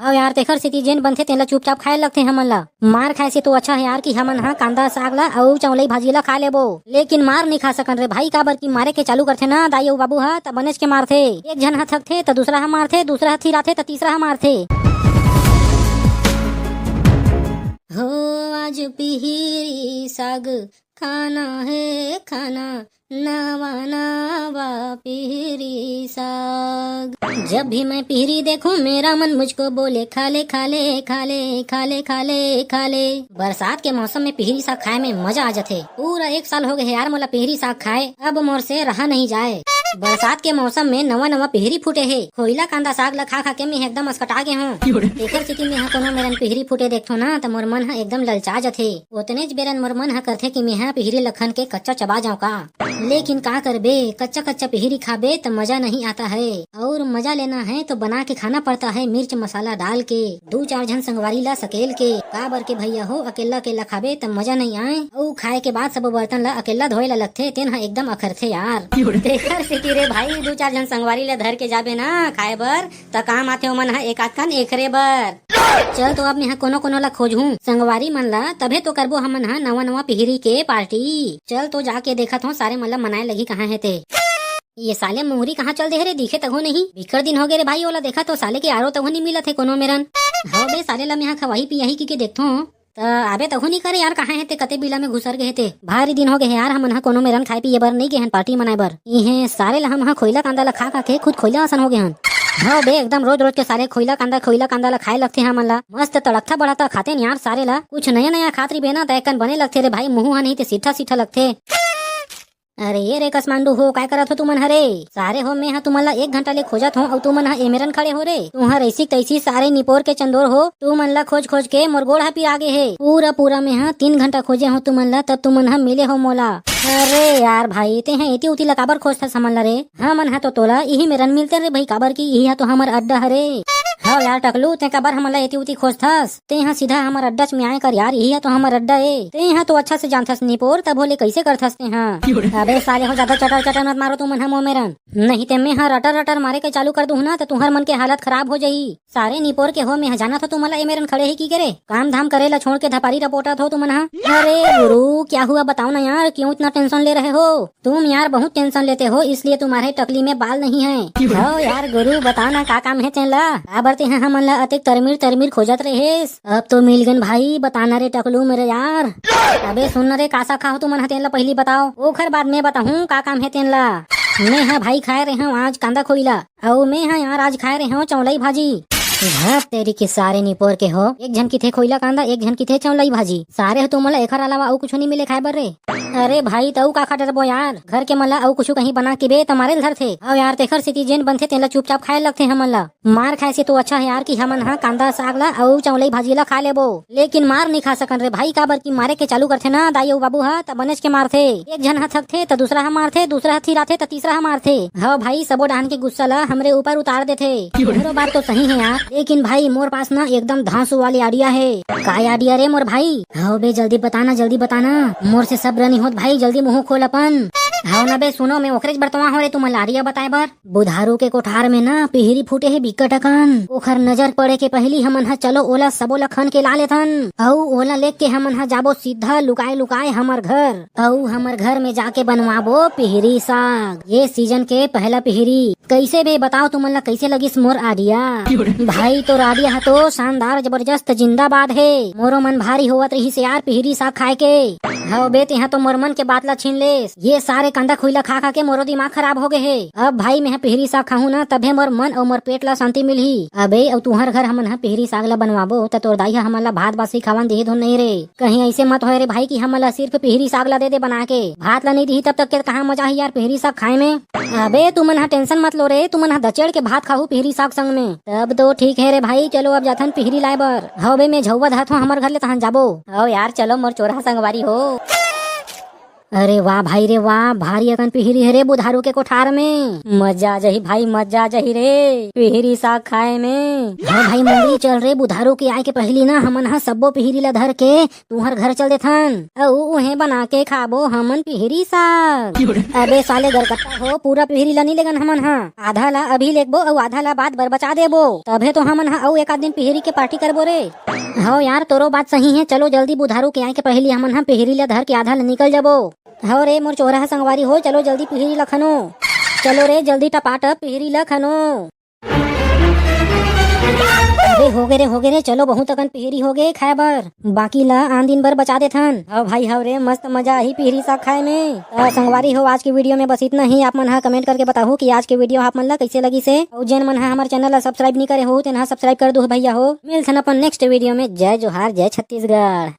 अब यार तेखर सेती जेन बनथे तेला चुपचाप खाए लगथे हमन ला। मार खाए से तो अच्छा है यार कि हमन हा कांदा साग ला अउ चौलाई भाजी ला खा लेबो, लेकिन मार नहीं खा सकन रे भाई। काबर की मारे के चालू करथे ना दाई अउ बाबू हा त बनेच के मारथे। एक जन हा थकथे त दूसरा हा मारथे, दूसरा हा थिराथे त तीसरा हा मारथे। हो आज पिहिरी साग खाना है खाना, नवा नवा पिहिरी साग। जब भी मैं पिहिरी देखूं मेरा मन मुझको बोले खा ले खा ले खा ले खा ले खा ले खा ले। बरसात के मौसम में पिहिरी साग खाए में मजा आ जाथे। पूरा 1 साल हो गए यार मोला पिहिरी साग खाए, अब मोर से रहा नहीं जाए। बरसात के मौसम में नवा नवा पिहिरी फूटे है। खोइला कांदा साग ला खा खा के मैं एकदम अस्कटा गे हूँ। एकर सेती में कोनो मेरन पिहिरी फूटे देखथो ना त मोर मन ह एकदम ललचा जाथे। उतनेच बेरन मोर मन ह करथे कि मैं पिहिरी लखन के कच्चा चबा जाऊं का, लेकिन का करबे कच्चा कच्चा पिहिरी खाबे तो मजा नहीं आता है। और मजा लेना है तो बना के खाना पड़ता है, मिर्च मसाला डाल के 2-4 जन संगवारी ला सकेल के। काबर के भैया हो अकेला अकेला खाबे तो मजा नहीं आए, और खाए के बाद सब बर्तन ला अकेला धोए ला लगथे, तेन ह एकदम अखरथे यार। तेखर सेती रे भाई 2-4 जन संगवारी ला धर के जाबे ना खाए बर त काम आथे ओमन ह एक आध कन एकरे बर। चल तो अब मैं कोनो कोनो ला खोजूं संगवारी मन ला, तभे तो करबो हमन हा नवा नवा पिहिरी के पार्टी। चल तो जाके देखत हो सारे मन ला मनाए लगी कहाँ है ते। ये साले मोहरी कहाँ चल दे रे, दिखे तहो नहीं। बिकट दिन हो गए रे भाई ओला देखा तो साले के आरो तहो नहीं मिलत है कोनो मेरन। हो बे साले ला मैं खवाही पियाही की के देखथो त आबे तहो नहीं करे यार कहाँ है ते, कते बिला में घुसर गए थे। भारी दिन हो गए यार हमन हा कोनो मेरन खाए पिए बर नहीं गए हन, पार्टी मनाए बर। इहे सारे ला हम हा खोइला कांदा ला खा खा के खुद खोइला असन हो गए हन। हाँ बे एकदम रोज रोज के सारे खोइला कांदा ला खाए लगथे हमन ला। मस्त तड़कता बड़ाता खाते यार सारे ला। कुछ नया नया खातरी बेना तैकन बने लगथे रे भाई, मुँह नहीं ते सीठा सीठा लगथे। अरे ये रे कसमांडू हो काय करत हो तुमन हरे सारे हो। मैं तुमन ला 1 घंटा ले खोजत हो और तुमन हा एमेरन खड़े हो रे। तुहर ऐसी तैसी सारे निपोर के चंदोर हो, तुमन ला खोज खोज के मोर गोड़ हापी आगे है। पूरा मैं 3 घंटा खोजे हो तुमन ला, तब तुमन हा मिले हो मोला। अरे यार भाई ते हैं इति उति ला काबर खोजता समन ला रे। हमन हा तो तोला यही मेरन मिलते रे भाई, काबर की यही तो हमर अड्डा हरे। हाँ यार टकलू ते काबर हमन ला एती उती खोजथस, ते यहाँ सीधा हमर अड्डा में आए कर यार, यही तो हमर अड्डा है। ते यहाँ तो अच्छा से जानथस निपोर, तब बोले कैसे करथस ते हाँ। अबे साले हो ज्यादा चटर चटर मत मारो तुमन हम मेरन, नहीं ते मैं रटर रटर मारे के चालू कर दूं ना तो तुम्हार मन के हालत खराब हो जाही। सारे निपोर के हो मैं जाना था तुमला ए मेरन खड़े ही की करे, काम धाम करे ला छोड़ के धपारी रपोटा हो तुमन हा। अरे गुरु क्या हुआ बताओ ना यार, क्यों इतना टेंशन ले रहे हो तुम यार, बहुत टेंशन लेते हो इसलिए तुम्हारे टकली में बाल नहीं है। हो यार गुरु बता ना का काम है तेला, ते हैं हमन ला अतिक तरमीर खोजत रहेस, अब तो मिल गन भाई। बताना रे टकलू मेरे यार। अबे सुन रे कासा खाओ तुमन हा तेन ला पहली बताओ, ओखर बाद में बताऊं का काम है तेन ला। मैं हाँ भाई खाए रहे हूँ आज कांदा खोइला, और मैं हाँ यार आज खाए रहे हूँ चौलाई भाजी। तेरी के सारे निपोर के हो, एक जन की थे खोइला कांदा, एक जन की थे चौलाई भाजी। सारे हो तुम मला एखर अलावा और कुछ नहीं मिले खाए बर रे। अरे भाई तऊ का खाते रहो यार, घर के मला और कुछ कहीं बना के बे तुम्हारे घर थे। अब यार तेखर सेती जेन बनथे तेला चुपचाप खाए लगथे हमन ला। मार खाए से तो अच्छा है यार कि हमन हा कांदा साग ला और चौलाई भाजी ला खा लेबो, लेकिन मार नहीं खा सकन रे भाई। काबर की मारे के चालू करथे ना दाई अउ बाबू हा त बनेच के मारथे। एक जन हा थकथे त दूसरा हा मारथे, दूसरा हा थिराथे त तीसरा हा मारथे। हाँ भाई सबो डाहन के गुस्सा ला हमरे ऊपर उतार देथे। बात तो सही है यार, लेकिन भाई मोर पास ना एकदम धांसू वाली आइडिया है। का आइडिया रे मोर भाई? हाँ बे जल्दी बताना, मोर से सब रनी होत भाई, जल्दी मुंह खोल अपन। हाँ ना बे सुनो, मैं ओखरेज बर्तवा हो रे तुम लाड़िया बताए बर। बुधारू के कोठार में ना पिहिरी फूटे है बिकट अकन, ओखर नजर पड़े के पहली हमन हा चलो ओला सबो लखन के ला लेथन, औ ओला लेक के हमन हा जाबो सीधा लुकाए हमर घर, औ हमर घर में जाके बनवाबो पिहिरी साग। ये सीजन के पहला पिहिरी कैसे बे बताओ तुमन ला कैसे लगिस मोर आइडिया? भाई तो आइडिया तो शानदार जबरदस्त जिंदाबाद है, मोरो मन भारी होवत रही से यार पिहिरी साग खाए के। हाँ बे यहाँ तो मोर मन के बात ला छीन ले, ये सारे कांदा खुइला खा खा के मोरो दिमाग खराब हो गए है। अब भाई मैं पिहिरी साग खाऊं ना तभे मोर मन और मोर पेट ला शांति मिलही। अबे और तुहर घर हमन हा पिहिरी साग ला बनवाबो त तोर दाई हमन ला भात बासी खावन देही धुन नहीं रे। कहीं ऐसे मत होए रे भाई कि हमन ला सिर्फ पिहिरी साग ला दे बना के, भात ला नहीं दी तब तक के कहाँ मजा है यार पिहिरी साग खाए में। अबे तुमन हा टेंशन मत लो रे, तुमन हा दचेड़ के भात खाऊ पिहिरी साग संग में, तब तो ठीक है रे भाई। चलो अब जाथन पिहिरी लाए बर। हाँ बे मैं झौवा धात हूँ हमर घर ले तहन जाबो। हाँ यार चलो मोर चोरा संगवारी हो। अरे वाह भाई रे वाह, भारी अकन पिहरी है रे बुधारू के कोठार में। मजा जही भाई, मजा जही रे पिहरी साग खाए में। हाँ भाई मंगरी चल रे, बुधारू के आए के पहली ना हमन हा सब्बो पिहरी ला धर के तुहर घर चल देथन अउ उहे बना के खाबो हमन पिहरी साग। अबे साले गरकट्टा हो, पूरा पिहरी ला नहीं लेगन हमन हा, आधा ला अभी लेगबो अउ आधा ला बाद बर बचा देबो, तभे तो हमन हा अउ एक आध दिन पिहरी के पार्टी करबो रे। हो यार तोरो बात सही है, चलो जल्दी बुधारू के आए के पहली हमन हा पिहरी ला धर के आधा ला निकल जाबो। हो रे मोर चोरा संगवारी हो, चलो जल्दी पिहरी लखनो, चलो रे जल्दी टपाटप पिहरी लखनो। अरे हो गए रे, चलो बहुत अकन पिहरी हो गए खाए बर, बाकी ला आन दिन बर बचा देथन। हो भाई हो रे, मस्त मजा ही पिहरी साग खाए में। संगवारी हो आज की वीडियो में बस इतना ही। आप मन हा कमेंट करके बताओ कि आज के वीडियो आप मन ला कैसे लगी से, और जेन मन हा हमारे चैनल ला सब्सक्राइब नहीं करे हो तेन हा सब्सक्राइब कर दो भैया हो। मिलथन अपन नेक्स्ट वीडियो में। जय जोहार, जय छत्तीसगढ़।